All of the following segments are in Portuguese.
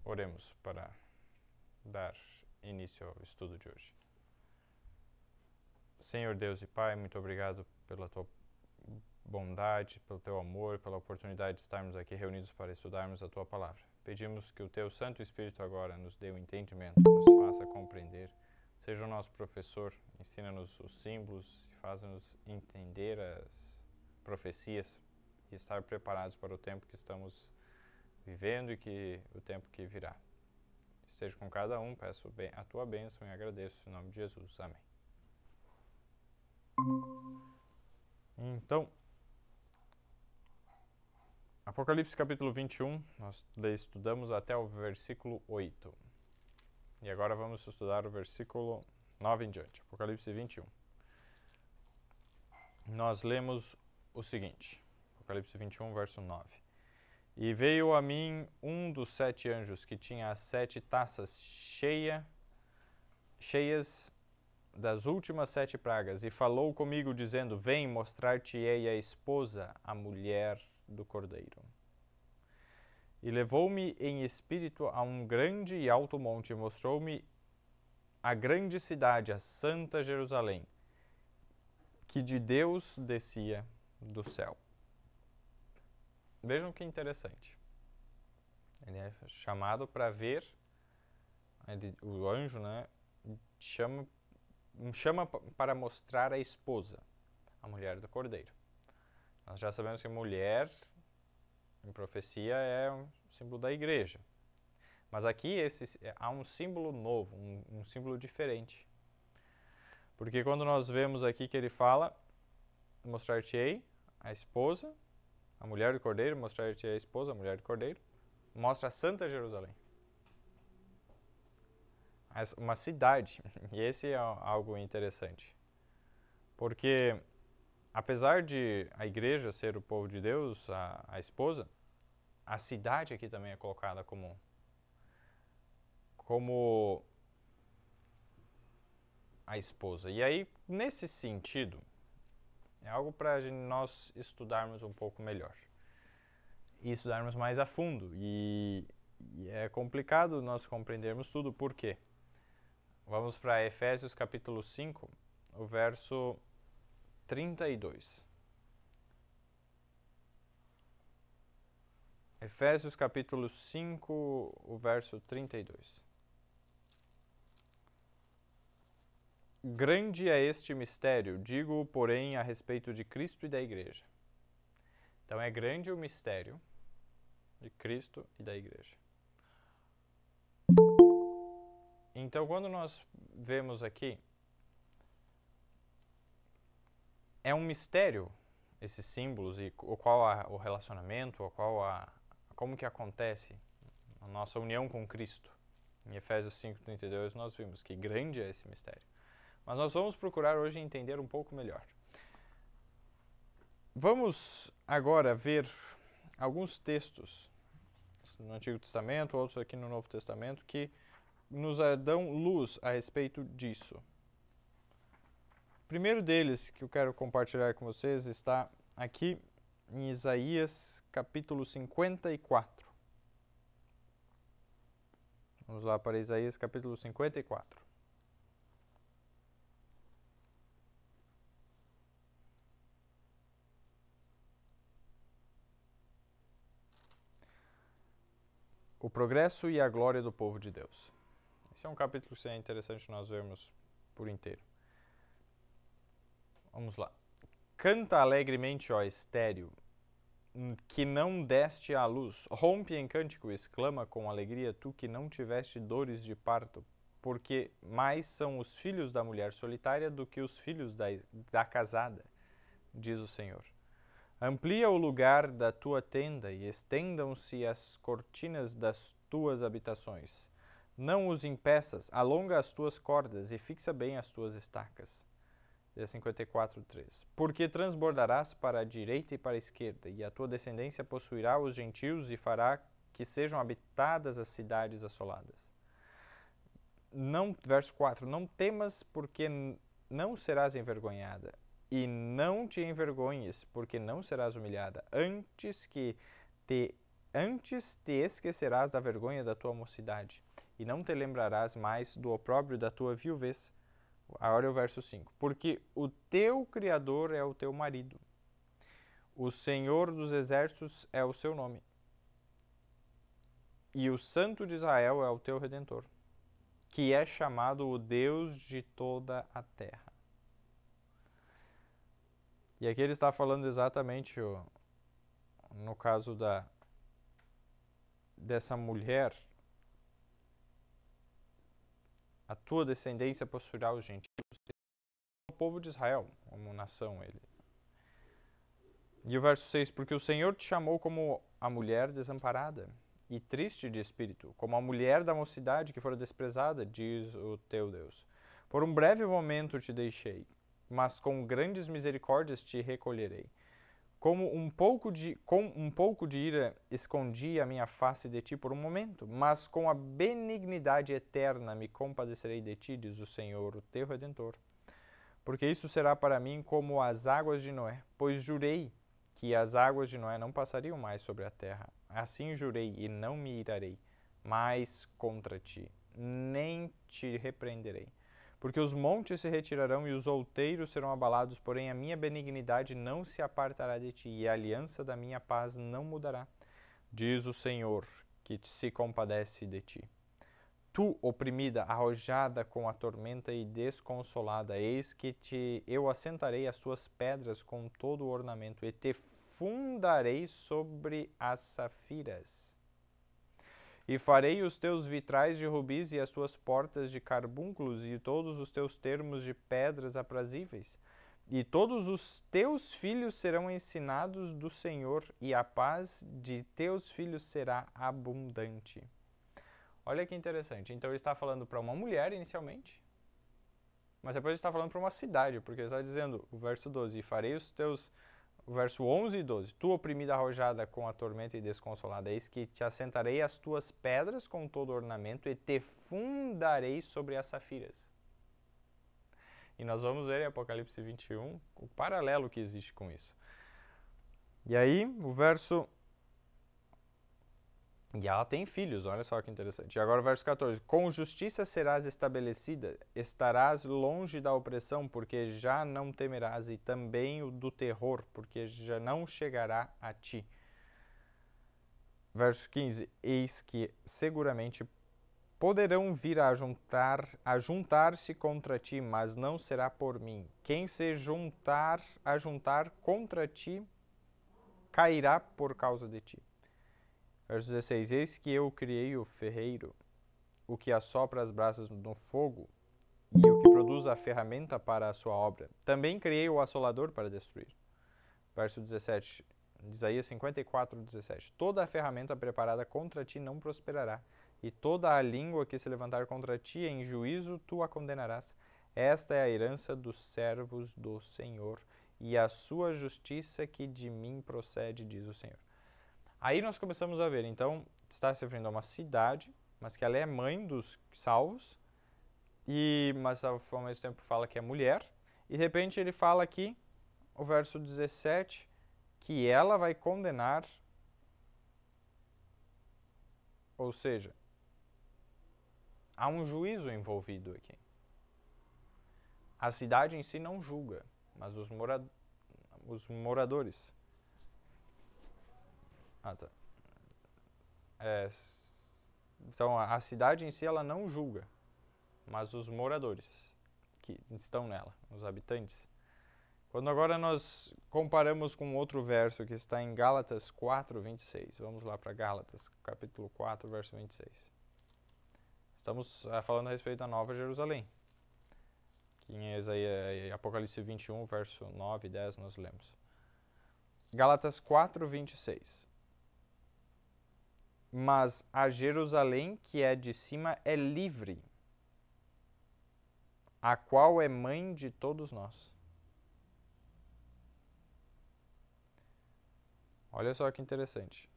Oremos para dar início ao estudo de hoje. Senhor Deus e Pai, muito obrigado pela Tua bondade, pelo Teu amor, pela oportunidade de estarmos aqui reunidos para estudarmos a Tua Palavra. Pedimos que o Teu Santo Espírito agora nos dê o entendimento, nos faça compreender, seja o nosso professor, ensina-nos os símbolos e faça-nos entender as profecias e estar preparados para o tempo que estamos vivendo e o tempo que virá. Esteja com cada um, peço a Tua bênção e agradeço em nome de Jesus. Amém. Então, Apocalipse capítulo 21, nós estudamos até o versículo 8. E agora vamos estudar o versículo 9 em diante. Apocalipse 21. Nós lemos o seguinte, Apocalipse 21, verso 9. E veio a mim um dos 7 anjos que tinha as 7 taças cheias das últimas 7 pragas, e falou comigo, dizendo: Vem, mostrar-te-ei a esposa, a mulher do Cordeiro. E levou-me em espírito a um grande e alto monte, e mostrou-me a grande cidade, a santa Jerusalém, que de Deus descia do céu. Vejam que interessante. Ele é chamado para ver, o anjo, chama para mostrar a esposa, a mulher do Cordeiro. Nós já sabemos que mulher, em profecia, é um símbolo da igreja. Mas aqui há um símbolo novo, um símbolo diferente. Porque quando nós vemos aqui que ele fala, mostrar-te-ei a esposa, a mulher do Cordeiro, mostrar-te-ei a esposa, a mulher do Cordeiro, mostra a Santa Jerusalém. Uma cidade, e esse é algo interessante. Porque, apesar de a igreja ser o povo de Deus, a esposa, a cidade aqui também é colocada como a esposa. E aí, nesse sentido, é algo para nós estudarmos um pouco melhor. E estudarmos mais a fundo. E é complicado nós compreendermos tudo. Por quê? Vamos para Efésios capítulo 5, o verso 32. Efésios capítulo 5, o verso 32. Grande é este mistério, digo, porém, a respeito de Cristo e da igreja. Então é grande o mistério de Cristo e da igreja. Então, quando nós vemos aqui, é um mistério esses símbolos e o relacionamento, como que acontece a nossa união com Cristo. Em Efésios 5:32 nós vimos que grande é esse mistério. Mas nós vamos procurar hoje entender um pouco melhor. Vamos agora ver alguns textos no Antigo Testamento, outros aqui no Novo Testamento, que nos dão luz a respeito disso. O primeiro deles que eu quero compartilhar com vocês está aqui em Isaías capítulo 54. Vamos lá para Isaías capítulo 54. O progresso e a glória do povo de Deus. Esse é um capítulo que é interessante nós vermos por inteiro. Vamos lá. Canta alegremente, ó estéril, que não deste à luz. Rompe em cântico, exclama com alegria, tu que não tiveste dores de parto, porque mais são os filhos da mulher solitária do que os filhos da casada, diz o Senhor. Amplia o lugar da tua tenda e estendam-se as cortinas das tuas habitações. Não os impeças, alonga as tuas cordas e fixa bem as tuas estacas. 54:3. Porque transbordarás para a direita e para a esquerda, e a tua descendência possuirá os gentios e fará que sejam habitadas as cidades assoladas. Verso 4. Não temas, porque não serás envergonhada, e não te envergonhes, porque não serás humilhada. Antes te esquecerás da vergonha da tua mocidade, e não te lembrarás mais do opróbrio da tua viuvez. Agora é o verso 5. Porque o teu Criador é o teu marido, o Senhor dos exércitos é o seu nome, e o Santo de Israel é o teu Redentor, que é chamado o Deus de toda a terra. E aqui ele está falando exatamente, no caso dessa mulher, a tua descendência possuirá os gentios, o povo de Israel, como nação ele. E o verso 6, porque o Senhor te chamou como a mulher desamparada e triste de espírito, como a mulher da mocidade que fora desprezada, diz o teu Deus. Por um breve momento te deixei, mas com grandes misericórdias te recolherei. Com um pouco de ira escondi a minha face de ti por um momento, mas com a benignidade eterna me compadecerei de ti, diz o Senhor, o teu Redentor. Porque isso será para mim como as águas de Noé, pois jurei que as águas de Noé não passariam mais sobre a terra. Assim jurei e não me irarei mais contra ti, nem te repreenderei. Porque os montes se retirarão e os outeiros serão abalados, porém a minha benignidade não se apartará de ti, e a aliança da minha paz não mudará, diz o Senhor, que se compadece de ti. Tu, oprimida, arrojada com a tormenta e desconsolada, eis que eu assentarei as tuas pedras com todo o ornamento, e te fundarei sobre as safiras. E farei os teus vitrais de rubis e as tuas portas de carbúnculos e todos os teus termos de pedras aprazíveis. E todos os teus filhos serão ensinados do Senhor, e a paz de teus filhos será abundante. Olha que interessante. Então ele está falando para uma mulher inicialmente, mas depois ele está falando para uma cidade, porque ele está dizendo, o verso 12, e farei os teus... O verso 11 e 12. Tu, oprimida, arrojada com a tormenta e desconsolada, eis que te assentarei as tuas pedras com todo ornamento e te fundarei sobre as safiras. E nós vamos ver em Apocalipse 21 o paralelo que existe com isso. E aí, o verso... E ela tem filhos, olha só que interessante. E agora o verso 14. Com justiça serás estabelecida, estarás longe da opressão, porque já não temerás, e também o do terror, porque já não chegará a ti. Verso 15. Eis que seguramente poderão vir a juntar-se contra ti, mas não será por mim. Quem se juntar contra ti, cairá por causa de ti. Verso 16. Eis que eu criei o ferreiro, o que assopra as brasas no fogo, e o que produz a ferramenta para a sua obra. Também criei o assolador para destruir. Verso 17. Isaías 54, 17. Toda a ferramenta preparada contra ti não prosperará, e toda a língua que se levantar contra ti em juízo tu a condenarás. Esta é a herança dos servos do Senhor, e a sua justiça que de mim procede, diz o Senhor. Aí nós começamos a ver, então, está se referindo a uma cidade, mas que ela é mãe dos salvos, mas ao mesmo tempo fala que é mulher, e de repente ele fala aqui, o verso 17, que ela vai condenar, ou seja, há um juízo envolvido aqui. A cidade em si não julga, mas os moradores. Tá. Então a cidade em si ela não julga, mas os moradores que estão nela, os habitantes. Quando agora nós comparamos com outro verso que está em Gálatas 4, 26. Vamos lá para Gálatas, capítulo 4, verso 26. Estamos falando a respeito da Nova Jerusalém. Que em Apocalipse 21, verso 9 e 10 nós lemos. Gálatas 4, 26. Mas a Jerusalém que é de cima é livre, a qual é mãe de todos nós. Olha só que interessante.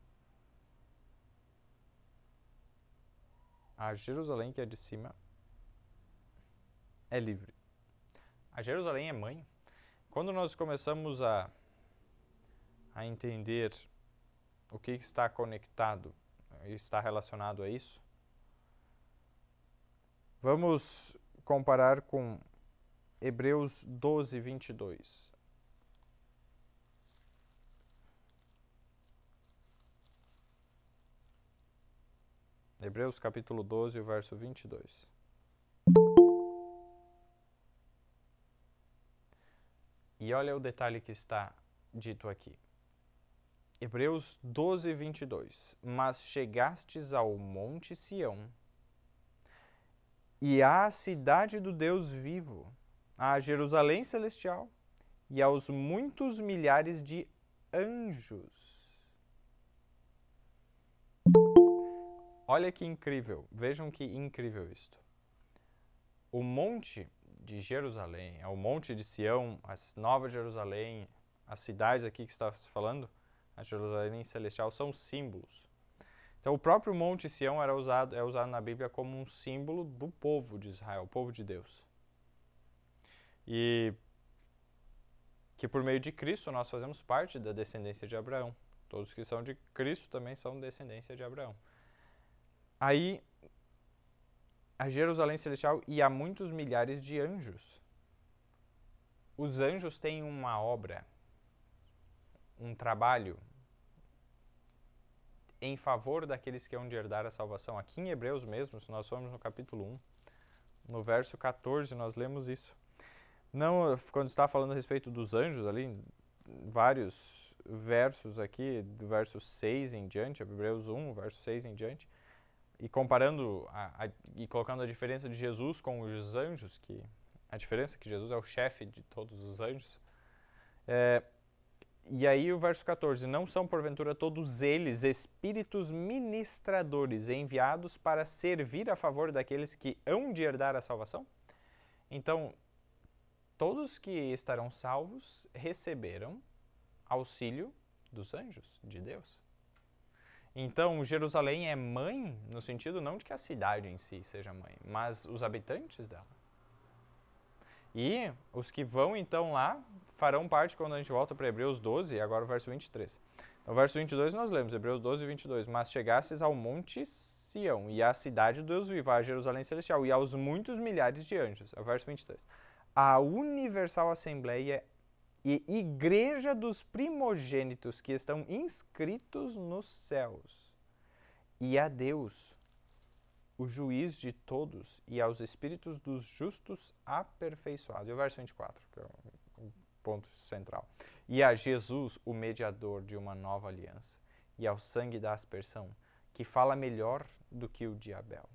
A Jerusalém que é de cima é livre. A Jerusalém é mãe. Quando nós começamos a entender O que está conectado e está relacionado a isso? Vamos comparar com Hebreus 12, 22. Hebreus capítulo 12, o verso 22. E olha o detalhe que está dito aqui. Hebreus 12, 22. Mas chegastes ao monte Sião, e à cidade do Deus vivo, à Jerusalém celestial, e aos muitos milhares de anjos. Olha que incrível, vejam que incrível isto. O monte de Jerusalém, o monte de Sião, a Nova Jerusalém, as cidades aqui que está falando, a Jerusalém celestial, são símbolos. Então o próprio monte Sião é usado na Bíblia como um símbolo do povo de Israel, o povo de Deus. E que por meio de Cristo nós fazemos parte da descendência de Abraão. Todos que são de Cristo também são descendência de Abraão. Aí, a Jerusalém celestial e há muitos milhares de anjos. Os anjos têm uma obra, um trabalho em favor daqueles que hão de herdar a salvação. Aqui em Hebreus mesmo, se nós formos no capítulo 1, no verso 14, nós lemos isso. Não, quando está falando a respeito dos anjos ali, vários versos aqui, do verso 6 em diante, Hebreus 1, verso 6 em diante, e comparando e colocando a diferença de Jesus com os anjos, que a diferença é que Jesus é o chefe de todos os anjos. E aí o verso 14, não são porventura todos eles espíritos ministradores enviados para servir a favor daqueles que hão de herdar a salvação? Então, todos que estarão salvos receberam auxílio dos anjos de Deus. Então, Jerusalém é mãe, no sentido não de que a cidade em si seja mãe, mas os habitantes dela. E os que vão então lá farão parte quando a gente volta para Hebreus 12, e agora o verso 23. No verso 22 nós lemos, Hebreus 12, 22. Mas chegastes ao monte Sião, e à cidade do Deus vivo, à Jerusalém celestial, e aos muitos milhares de anjos. É o verso 23. A universal assembleia e igreja dos primogênitos que estão inscritos nos céus, e a Deus, o juiz de todos, e aos espíritos dos justos aperfeiçoados. E o verso 24, que é o ponto central. E a Jesus, o mediador de uma nova aliança, e ao sangue da aspersão, que fala melhor do que o de Abel.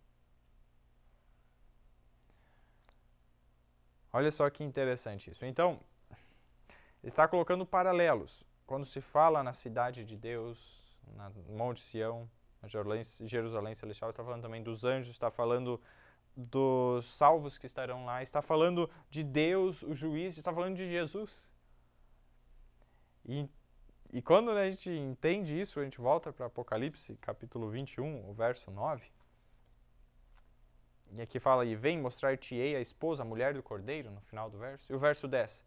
Olha só que interessante isso. Então, está colocando paralelos. Quando se fala na cidade de Deus, no Monte Sião, na Jerusalém celestial, está falando também dos anjos, está falando dos salvos que estarão lá, está falando de Deus, o juiz, está falando de Jesus. E quando a gente entende isso, a gente volta para Apocalipse, capítulo 21, o verso 9. E aqui fala, e vem mostrar-te-ei a esposa, a mulher do cordeiro, no final do verso. E o verso 10.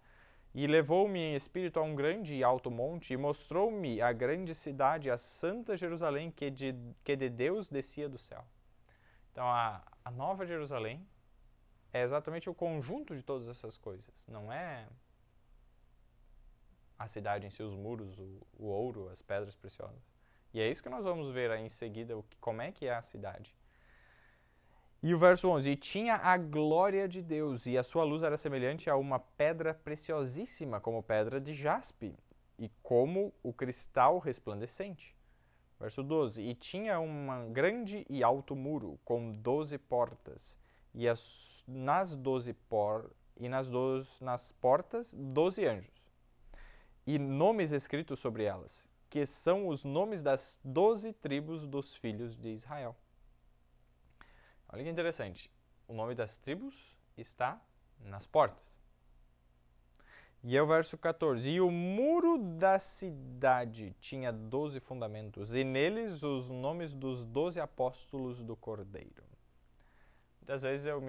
E levou-me em espírito a um grande e alto monte, e mostrou-me a grande cidade, a santa Jerusalém, que de Deus descia do céu. Então, a Nova Jerusalém é exatamente o conjunto de todas essas coisas. Não é a cidade em si, os muros, o ouro, as pedras preciosas. E é isso que nós vamos ver aí em seguida, como é que é a cidade. E o verso 11, e tinha a glória de Deus, e a sua luz era semelhante a uma pedra preciosíssima, como pedra de jaspe, e como o cristal resplandecente. Verso 12, e tinha um grande e alto muro, com 12 portas, e nas portas 12 anjos, e nomes escritos sobre elas, que são os nomes das 12 tribos dos filhos de Israel. Olha que interessante, o nome das tribos está nas portas. E é o verso 14, e o muro da cidade tinha 12 fundamentos, e neles os nomes dos 12 apóstolos do Cordeiro. Muitas vezes eu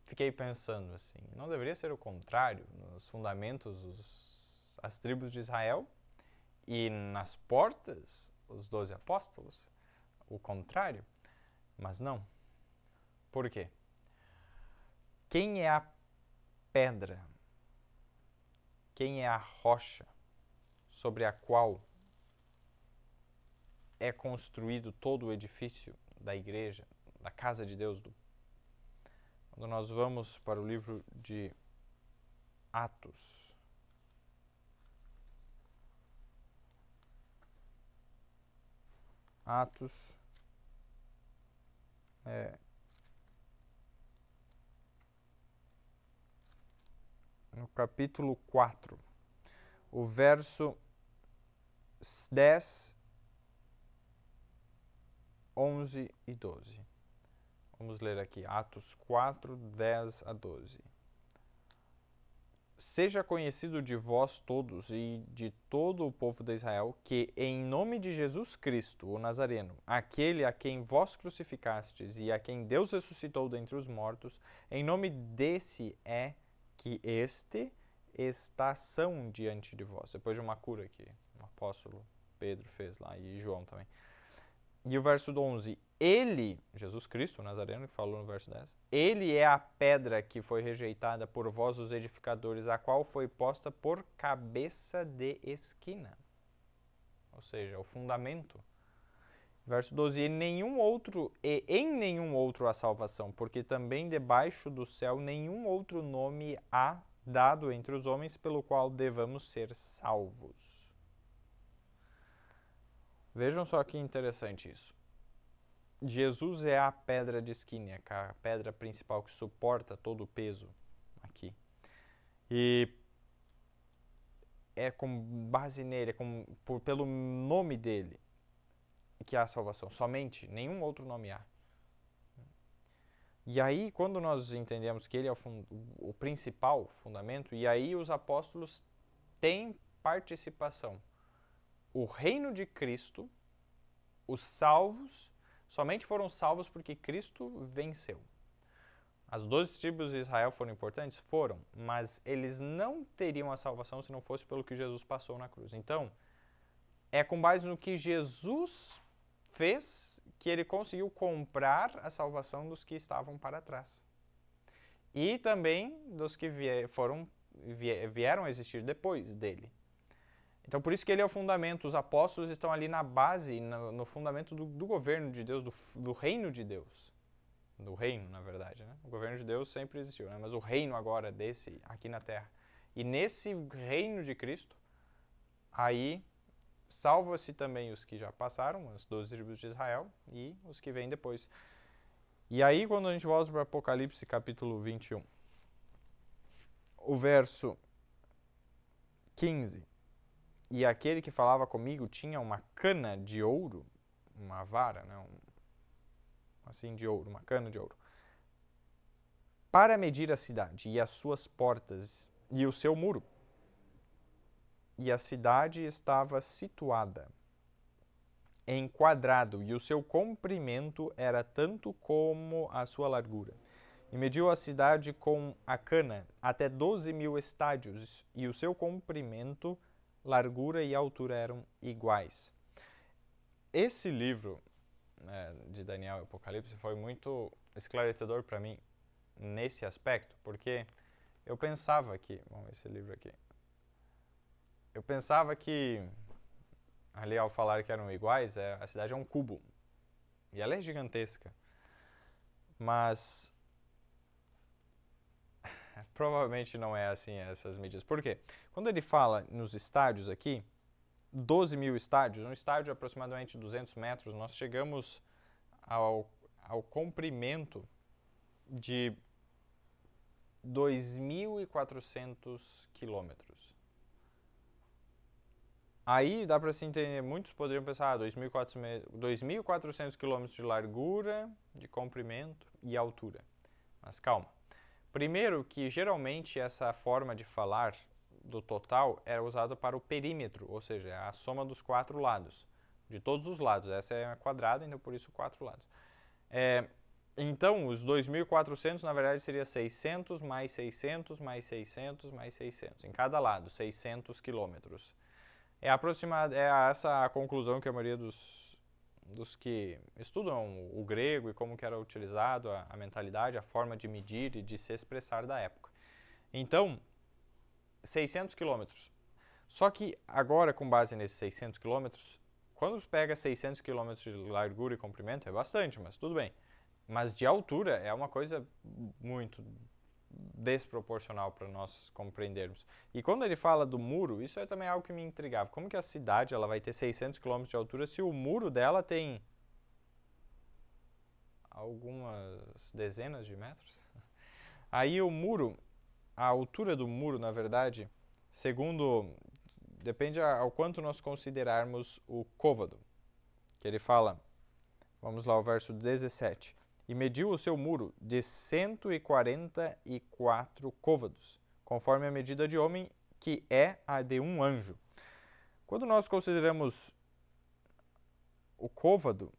fiquei pensando assim, não deveria ser o contrário, nos fundamentos as tribos de Israel, e nas portas os 12 apóstolos, o contrário, mas não. Por quê? Quem é a pedra? Quem é a rocha sobre a qual é construído todo o edifício da igreja, da casa de Deus? Quando nós vamos para o livro de Atos, no capítulo 4, o verso 10, 11 e 12. Vamos ler aqui, Atos 4, 10 a 12. Seja conhecido de vós todos e de todo o povo de Israel que, em nome de Jesus Cristo, o Nazareno, aquele a quem vós crucificastes e a quem Deus ressuscitou dentre os mortos, em nome desse é que este está são diante de vós. Depois de uma cura que o apóstolo Pedro fez lá e João também. E o verso 11, ele, Jesus Cristo, o Nazareno, que falou no verso 10, ele é a pedra que foi rejeitada por vós os edificadores, a qual foi posta por cabeça de esquina. Ou seja, o fundamento. Verso 12, em nenhum outro há salvação, porque também debaixo do céu nenhum outro nome há dado entre os homens pelo qual devamos ser salvos. Vejam só que interessante isso. Jesus é a pedra de esquina, a pedra principal que suporta todo o peso aqui. E é com base nele, pelo nome dele, que há salvação. Somente, nenhum outro nome há. E aí, quando nós entendemos que ele é o principal fundamento, e aí os apóstolos têm participação. O reino de Cristo, os salvos, somente foram salvos porque Cristo venceu. As 12 tribos de Israel foram importantes? Foram, mas eles não teriam a salvação se não fosse pelo que Jesus passou na cruz. Então, é com base no que Jesus fez que ele conseguiu comprar a salvação dos que estavam para trás. E também dos que vieram a existir depois dele. Então, por isso que ele é o fundamento. Os apóstolos estão ali na base, no fundamento do governo de Deus, do reino de Deus. Do reino, na verdade, né? O governo de Deus sempre existiu, né? Mas o reino agora desse, aqui na terra. E nesse reino de Cristo, aí salva-se também os que já passaram, as 12 tribos de Israel, e os que vêm depois. E aí, quando a gente volta para Apocalipse, capítulo 21, o verso 15, e aquele que falava comigo tinha uma cana de ouro, uma vara, né, assim de ouro, uma cana de ouro, para medir a cidade e as suas portas e o seu muro. E a cidade estava situada em quadrado, e o seu comprimento era tanto como a sua largura. E mediu a cidade com a cana até 12.000 estádios, e o seu comprimento, largura e altura eram iguais. Esse livro de Daniel e Apocalipse foi muito esclarecedor para mim nesse aspecto, porque eu pensava que, vamos ver esse livro aqui, eu pensava que, ali ao falar que eram iguais, a cidade é um cubo, e ela é gigantesca, mas provavelmente não é assim essas medidas. Por quê? Quando ele fala nos estádios aqui, 12.000 estádios, um estádio de aproximadamente 200 metros, nós chegamos ao comprimento de 2.400 quilômetros. Aí dá para se entender, muitos poderiam pensar, 2.400 quilômetros de largura, de comprimento e altura. Mas calma. Primeiro que geralmente essa forma de falar do total era usada para o perímetro, ou seja, a soma dos 4 lados, de todos os lados. Essa é quadrada, então por isso 4 lados. Então, os 2.400, na verdade, seria 600 mais 600 mais 600 mais 600. Em cada lado, 600 quilômetros. É essa a conclusão que a maioria dos que estudam o grego e como que era utilizado a mentalidade, a forma de medir e de se expressar da época. Então, 600 quilômetros. Só que agora, com base nesses 600 quilômetros, quando pega 600 quilômetros de largura e comprimento, é bastante, mas tudo bem. Mas de altura é uma coisa muito desproporcional para nós compreendermos. E quando ele fala do muro, isso é também algo que me intrigava. Como que a cidade ela vai ter 600 quilômetros de altura se o muro dela tem algumas dezenas de metros? Aí o muro, a altura do muro, na verdade, segundo depende ao quanto nós considerarmos o côvado, que ele fala, vamos lá, o verso 17. E mediu o seu muro de 144 côvados, conforme a medida de homem, que é a de um anjo. Quando nós consideramos o côvado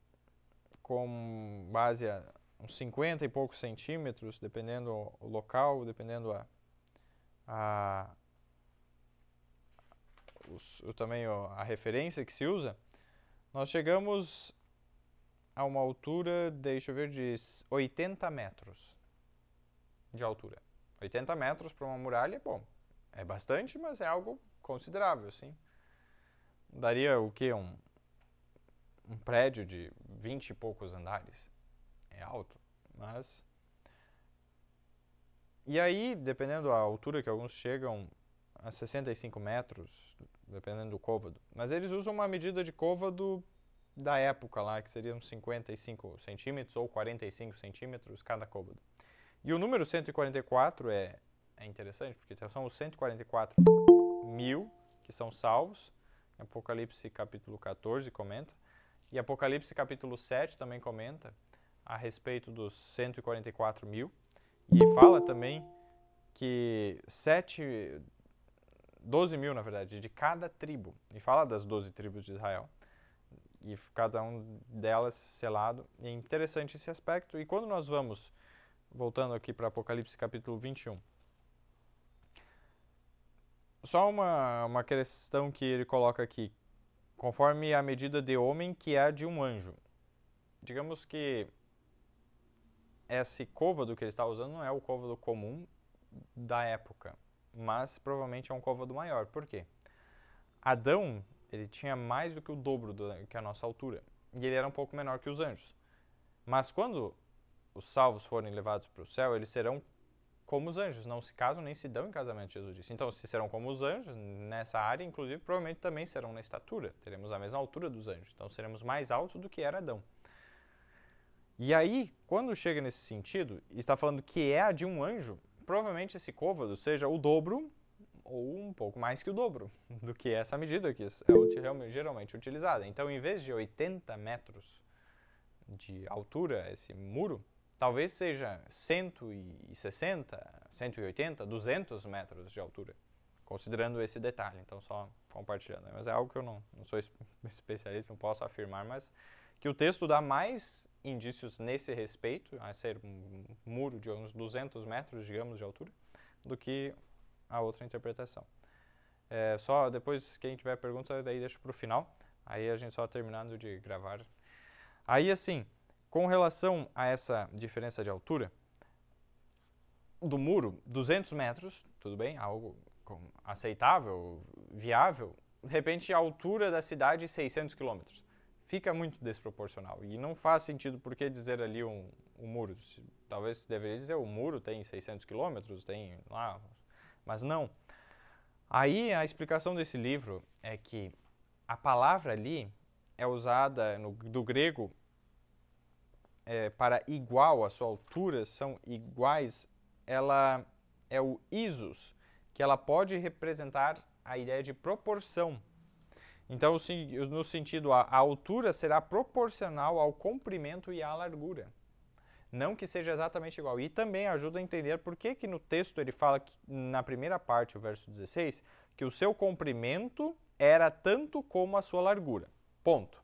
com base a uns 50 e poucos centímetros, dependendo o local, dependendo também a referência que se usa, nós chegamos a uma altura, deixa eu ver, de 80 metros de altura. 80 metros para uma muralha, bom, é bastante, mas é algo considerável, sim. Daria o quê? Um prédio de 20 e poucos andares. É alto, mas... E aí, dependendo da altura, que alguns chegam a 65 metros, dependendo do côvado. Mas eles usam uma medida de côvado da época lá, que seriam 55 centímetros ou 45 centímetros cada côvado. E o número 144 é interessante, porque são os 144 mil que são salvos. Apocalipse capítulo 14 comenta. E Apocalipse capítulo 7 também comenta a respeito dos 144 mil. E fala também que 12 mil, na verdade, de cada tribo. E fala das 12 tribos de Israel. E cada um delas selado. E é interessante esse aspecto. E quando nós vamos, voltando aqui para Apocalipse capítulo 21, só uma questão que ele coloca aqui. Conforme a medida de homem que é a de um anjo. Digamos que esse côvado que ele está usando não é o côvado comum da época, mas provavelmente é um côvado maior. Por quê? Adão, ele tinha mais do que o dobro que a nossa altura, e ele era um pouco menor que os anjos. Mas quando os salvos forem levados para o céu, eles serão como os anjos, não se casam nem se dão em casamento, Jesus disse. Então, se serão como os anjos, nessa área, inclusive, provavelmente também serão na estatura, teremos a mesma altura dos anjos, então seremos mais altos do que era Adão. E aí, quando chega nesse sentido, e está falando que é a de um anjo, provavelmente esse côvado seja o dobro ou um pouco mais que o dobro do que essa medida que é geralmente utilizada. Então, em vez de 80 metros de altura, esse muro, talvez seja 160, 180, 200 metros de altura, considerando esse detalhe. Então, só compartilhando. Mas é algo que eu não sou especialista, não posso afirmar, mas que o texto dá mais indícios nesse respeito, a ser um muro de uns 200 metros, digamos, de altura, do que a outra interpretação. Só depois, quem tiver pergunta, daí deixo para o final. Aí a gente só terminando de gravar. Aí, assim, com relação a essa diferença de altura, do muro, 200 metros, tudo bem, algo aceitável, viável. De repente, a altura da cidade, 600 quilômetros. Fica muito desproporcional e não faz sentido por que dizer ali um muro. Talvez deveria dizer o muro tem 600 quilômetros, tem lá, mas não. Aí a explicação desse livro é que a palavra ali é usada do grego para igual, a sua altura são iguais, ela é o isos, que ela pode representar a ideia de proporção. Então, no sentido, a altura será proporcional ao comprimento e à largura. Não que seja exatamente igual. E também ajuda a entender por que no texto ele fala, que, na primeira parte, o verso 16, que o seu comprimento era tanto como a sua largura. Ponto.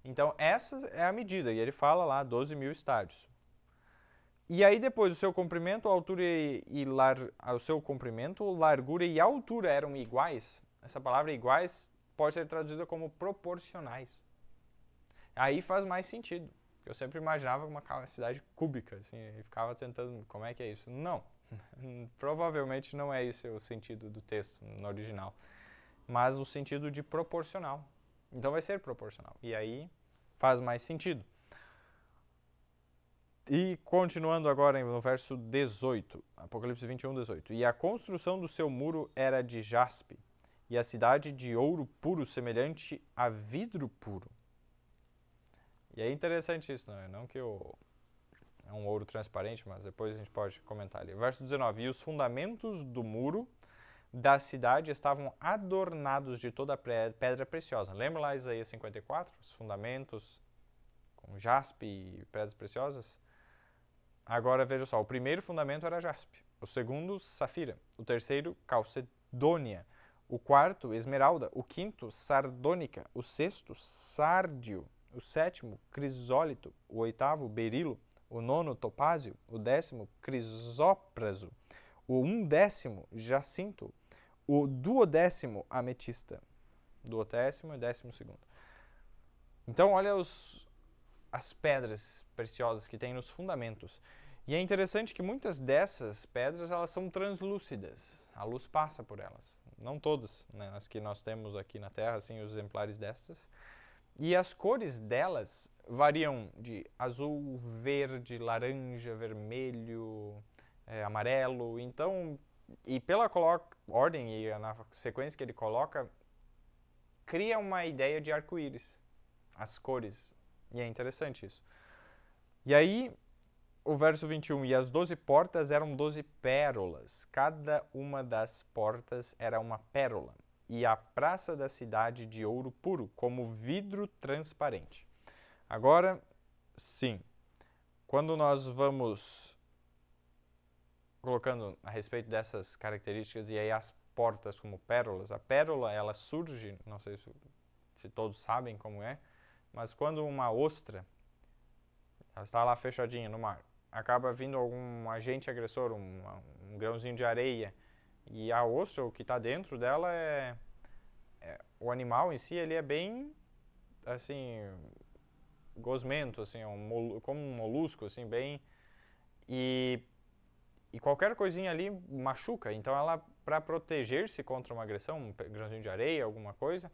Então, essa é a medida. E ele fala lá 12 mil estádios. E aí depois o seu comprimento, a altura o seu comprimento, largura e altura eram iguais. essa palavra iguais pode ser traduzida como proporcionais. Aí faz mais sentido. Eu sempre imaginava uma cidade cúbica, assim, e ficava tentando, como é que é isso? Não, provavelmente não é esse o sentido do texto no original, mas o sentido de proporcional. Então vai ser proporcional, e aí faz mais sentido. E continuando agora no verso 18, Apocalipse 21, 18. E a construção do seu muro era de jaspe, e a cidade de ouro puro, semelhante a vidro puro. E é interessante isso, não é? Não que é um ouro transparente, mas depois a gente pode comentar ali. Verso 19. E os fundamentos do muro da cidade estavam adornados de toda a pedra preciosa. Lembra lá Isaías 54? Os fundamentos com jaspe e pedras preciosas? Agora veja só, o primeiro fundamento era jaspe, o segundo, safira, o terceiro, calcedônia, o quarto, esmeralda, o quinto, sardônica, o sexto, sárdio, o sétimo, crisólito, o oitavo, berilo, o nono, topázio, o décimo, crisópraso, o undécimo, jacinto, o duodécimo, ametista, duodécimo e 12º. Então olha as pedras preciosas que tem nos fundamentos. E é interessante que muitas dessas pedras elas são translúcidas, a luz passa por elas. Não todas, né, as que nós temos aqui na Terra, assim, os exemplares destas. E as cores delas variam de azul, verde, laranja, vermelho, amarelo. Então, e pela ordem e na sequência que ele coloca, cria uma ideia de arco-íris, as cores. E é interessante isso. E aí, o verso 21, e as 12 portas eram 12 pérolas, cada uma das portas era uma pérola, e a praça da cidade de ouro puro, como vidro transparente. Agora, sim, quando nós vamos colocando a respeito dessas características, e aí as portas como pérolas, a pérola ela surge, não sei se todos sabem como é, mas quando uma ostra, ela está lá fechadinha no mar, acaba vindo algum agente agressor, um grãozinho de areia, e a ostra, o que está dentro dela o animal em si, ele é bem, assim, gosmento, assim, como um molusco, assim, bem, e qualquer coisinha ali machuca, então ela, para proteger-se contra uma agressão, um grãozinho de areia, alguma coisa,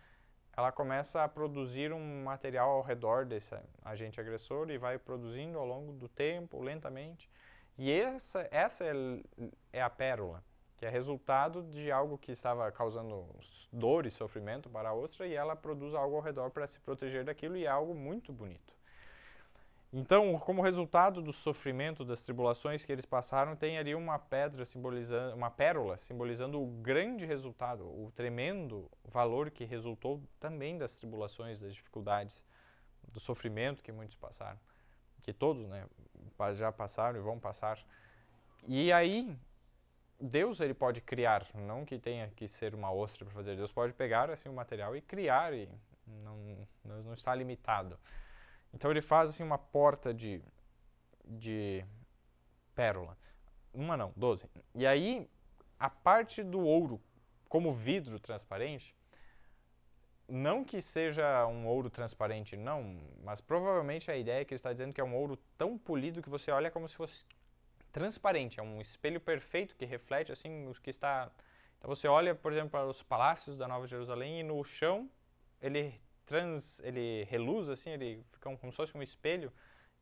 ela começa a produzir um material ao redor desse agente agressor e vai produzindo ao longo do tempo, lentamente. E essa é a pérola, que é resultado de algo que estava causando dor e sofrimento para a ostra, e ela produz algo ao redor para se proteger daquilo, e é algo muito bonito. Então, como resultado do sofrimento, das tribulações que eles passaram, tem ali uma pérola simbolizando o grande resultado, o tremendo valor que resultou também das tribulações, das dificuldades, do sofrimento que muitos passaram, que todos, né, já passaram e vão passar. E aí, Deus ele pode criar, não que tenha que ser uma ostra para fazer, Deus pode pegar assim o material e criar, e não está limitado. Então ele faz assim uma porta de pérola. Uma não, 12. E aí, a parte do ouro, como vidro transparente, não que seja um ouro transparente, não, mas provavelmente a ideia é que ele está dizendo que é um ouro tão polido que você olha como se fosse transparente. É um espelho perfeito que reflete assim o que está... Então você olha, por exemplo, para os palácios da Nova Jerusalém e no chão ele reluz assim, ele fica como se fosse um espelho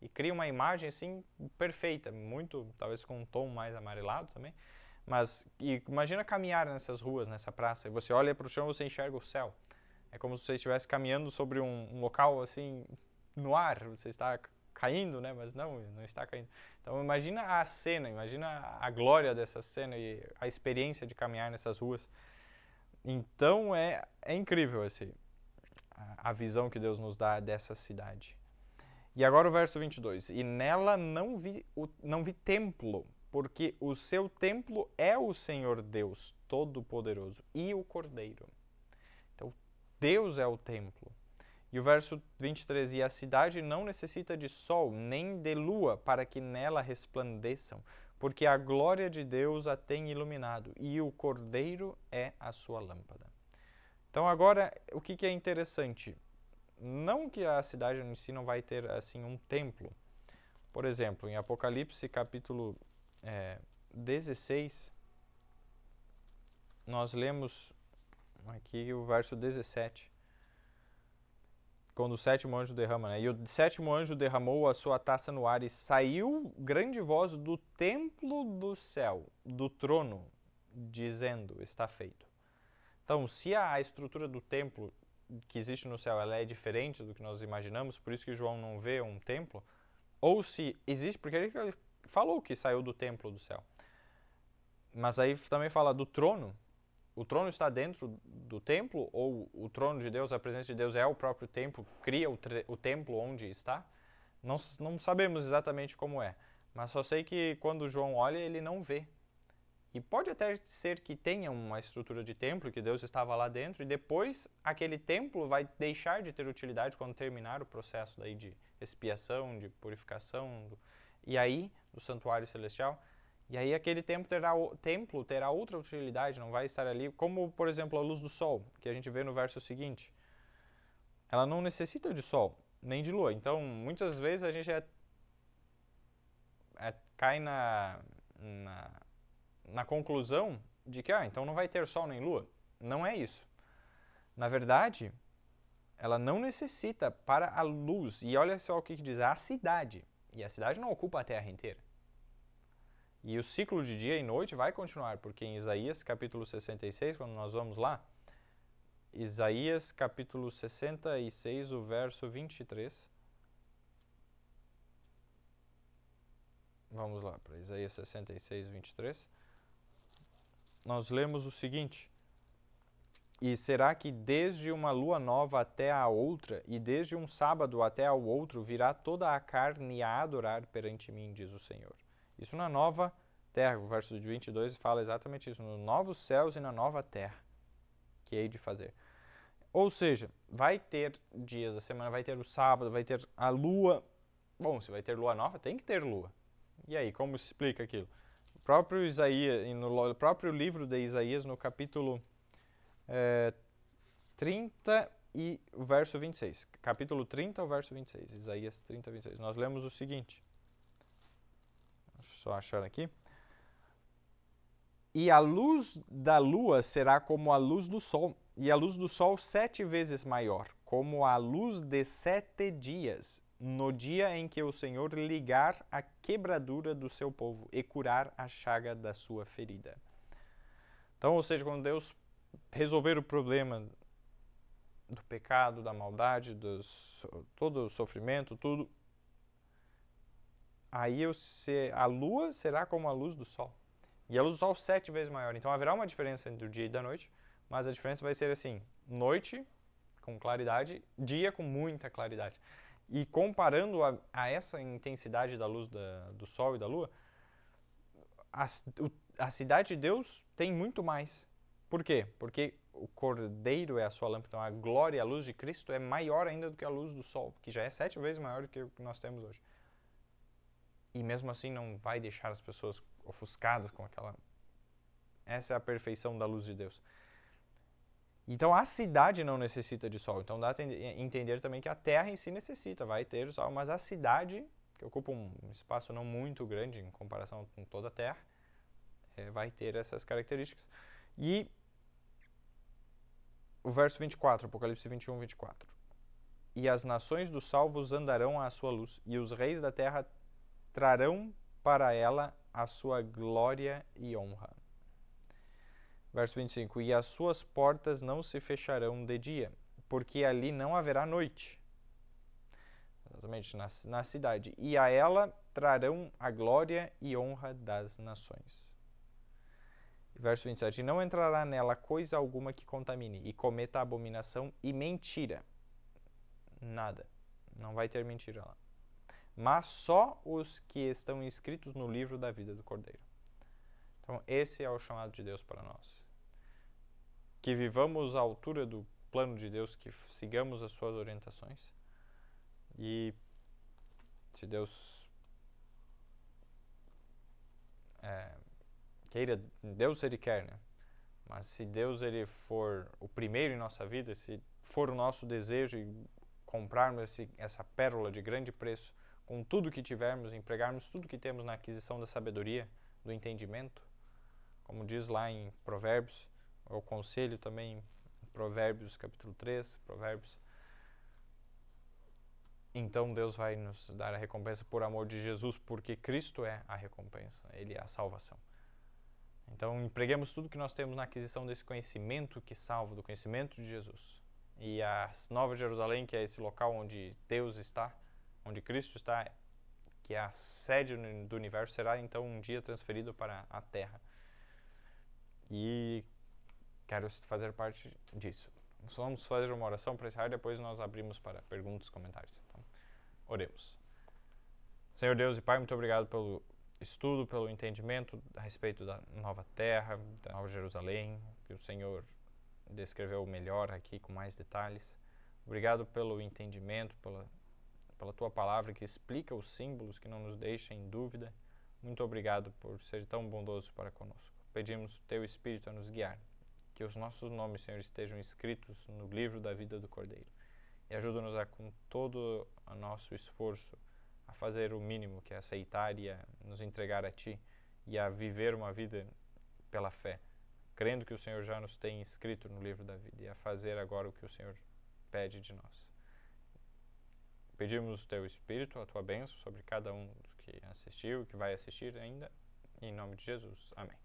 e cria uma imagem assim perfeita, muito, talvez com um tom mais amarelado também, mas imagina caminhar nessas ruas, nessa praça, e você olha para o chão e você enxerga o céu. É como se você estivesse caminhando sobre um local assim no ar, você está caindo, né, mas não está caindo. Então imagina a cena, imagina a glória dessa cena e a experiência de caminhar nessas ruas. Então é incrível a visão que Deus nos dá dessa cidade. E agora o verso 22. E nela não vi templo, porque o seu templo é o Senhor Deus Todo-Poderoso e o Cordeiro. Então, Deus é o templo. E o verso 23. E a cidade não necessita de sol, nem de lua, para que nela resplandeçam, porque a glória de Deus a tem iluminado, e o Cordeiro é a sua lâmpada. Então agora, o que é interessante? Não que a cidade em si não vai ter assim um templo. Por exemplo, em Apocalipse capítulo 16, nós lemos aqui o verso 17, quando o sétimo anjo derrama, né? E o sétimo anjo derramou a sua taça no ar e saiu grande voz do templo do céu, do trono, dizendo, está feito. Então, se a estrutura do templo que existe no céu ela é diferente do que nós imaginamos, por isso que João não vê um templo, ou se existe, porque ele falou que saiu do templo do céu. Mas aí também fala do trono. O trono está dentro do templo, ou o trono de Deus, a presença de Deus é o próprio templo, cria o templo onde está? Não sabemos exatamente como é, mas só sei que quando João olha, ele não vê. E pode até ser que tenha uma estrutura de templo, que Deus estava lá dentro, e depois aquele templo vai deixar de ter utilidade quando terminar o processo daí de expiação, de purificação, e aí, do santuário celestial. E aí aquele templo terá outra utilidade, não vai estar ali, como por exemplo a luz do sol, que a gente vê no verso seguinte. Ela não necessita de sol, nem de lua. Então, muitas vezes a gente cai na conclusão de que, então não vai ter sol nem lua. Não é isso. Na verdade, ela não necessita para a luz. E olha só o que diz, a cidade. E a cidade não ocupa a terra inteira. E o ciclo de dia e noite vai continuar, porque em Isaías capítulo 66, quando nós vamos lá, Isaías capítulo 66, o verso 23. Vamos lá para Isaías 66, 23. Nós lemos o seguinte: E será que desde uma lua nova até a outra, e desde um sábado até ao outro, virá toda a carne a adorar perante mim, diz o Senhor. Isso na nova terra, o verso 22 fala exatamente isso, nos novos céus e na nova terra, que hei de fazer. Ou seja, vai ter dias da semana, vai ter o sábado, vai ter a lua. Bom, se vai ter lua nova, tem que ter lua. E aí, como se explica aquilo? O próprio Isaías, no próprio livro de Isaías, no capítulo 30 e o verso 26. Capítulo 30, o verso 26. Isaías 30, 26. Nós lemos o seguinte. Deixa eu só achar aqui. E a luz da lua será como a luz do sol, e a luz do sol 7 vezes maior, como a luz de 7 dias, no dia em que o Senhor ligar a quebradura do seu povo e curar a chaga da sua ferida. Então, ou seja, quando Deus resolver o problema do pecado, da maldade, todo o sofrimento, tudo, aí a lua será como a luz do sol. E a luz do sol 7 vezes maior. Então haverá uma diferença entre o dia e da noite, mas a diferença vai ser assim, noite com claridade, dia com muita claridade. E comparando a essa intensidade da luz do sol e da lua, a cidade de Deus tem muito mais. Por quê? Porque o cordeiro é a sua lâmpada, então a glória e a luz de Cristo é maior ainda do que a luz do sol, que já é 7 vezes maior do que o que nós temos hoje. E mesmo assim não vai deixar as pessoas ofuscadas com aquela... Essa é a perfeição da luz de Deus. Então a cidade não necessita de sol. Então dá a entender também que a terra em si necessita, vai ter sol, mas a cidade, que ocupa um espaço não muito grande em comparação com toda a terra, vai ter essas características. E o verso 24, Apocalipse 21, 24. E as nações dos salvos andarão à sua luz, e os reis da terra trarão para ela a sua glória e honra. Verso 25. E as suas portas não se fecharão de dia, porque ali não haverá noite. Exatamente, na cidade. E a ela trarão a glória e honra das nações. Verso 27. E não entrará nela coisa alguma que contamine, e cometa abominação e mentira. Nada. Não vai ter mentira lá. Mas só os que estão inscritos no livro da vida do Cordeiro. Então, esse é o chamado de Deus para nós. Que vivamos à altura do plano de Deus, que sigamos as suas orientações. E se Deus queira, Deus ele quer, né? Mas se Deus ele for o primeiro em nossa vida, se for o nosso desejo e comprarmos essa pérola de grande preço, com tudo que tivermos, empregarmos tudo que temos na aquisição da sabedoria, do entendimento, como diz lá em Provérbios, o conselho também em Provérbios capítulo 3, Provérbios. Então Deus vai nos dar a recompensa por amor de Jesus, porque Cristo é a recompensa, Ele é a salvação. Então empreguemos tudo que nós temos na aquisição desse conhecimento que salva, do conhecimento de Jesus. E a Nova Jerusalém, que é esse local onde Deus está, onde Cristo está, que é a sede do universo, será então um dia transferido para a Terra. E quero fazer parte disso. Vamos fazer uma oração para encerrar, depois nós abrimos para perguntas e comentários. Então, oremos. Senhor Deus e Pai, muito obrigado pelo estudo, pelo entendimento a respeito da nova terra, da Nova Jerusalém, que o Senhor descreveu melhor aqui com mais detalhes. Obrigado pelo entendimento, pela Tua palavra que explica os símbolos, que não nos deixa em dúvida. Muito obrigado por ser tão bondoso para conosco. Pedimos Teu Espírito a nos guiar, que os nossos nomes, Senhor, estejam escritos no livro da vida do Cordeiro. E ajuda-nos a, com todo o nosso esforço, a fazer o mínimo, que é aceitar e a nos entregar a Ti e a viver uma vida pela fé, crendo que o Senhor já nos tem escrito no livro da vida e a fazer agora o que o Senhor pede de nós. Pedimos o Teu Espírito, a Tua bênção sobre cada um que assistiu, que vai assistir ainda, em nome de Jesus. Amém.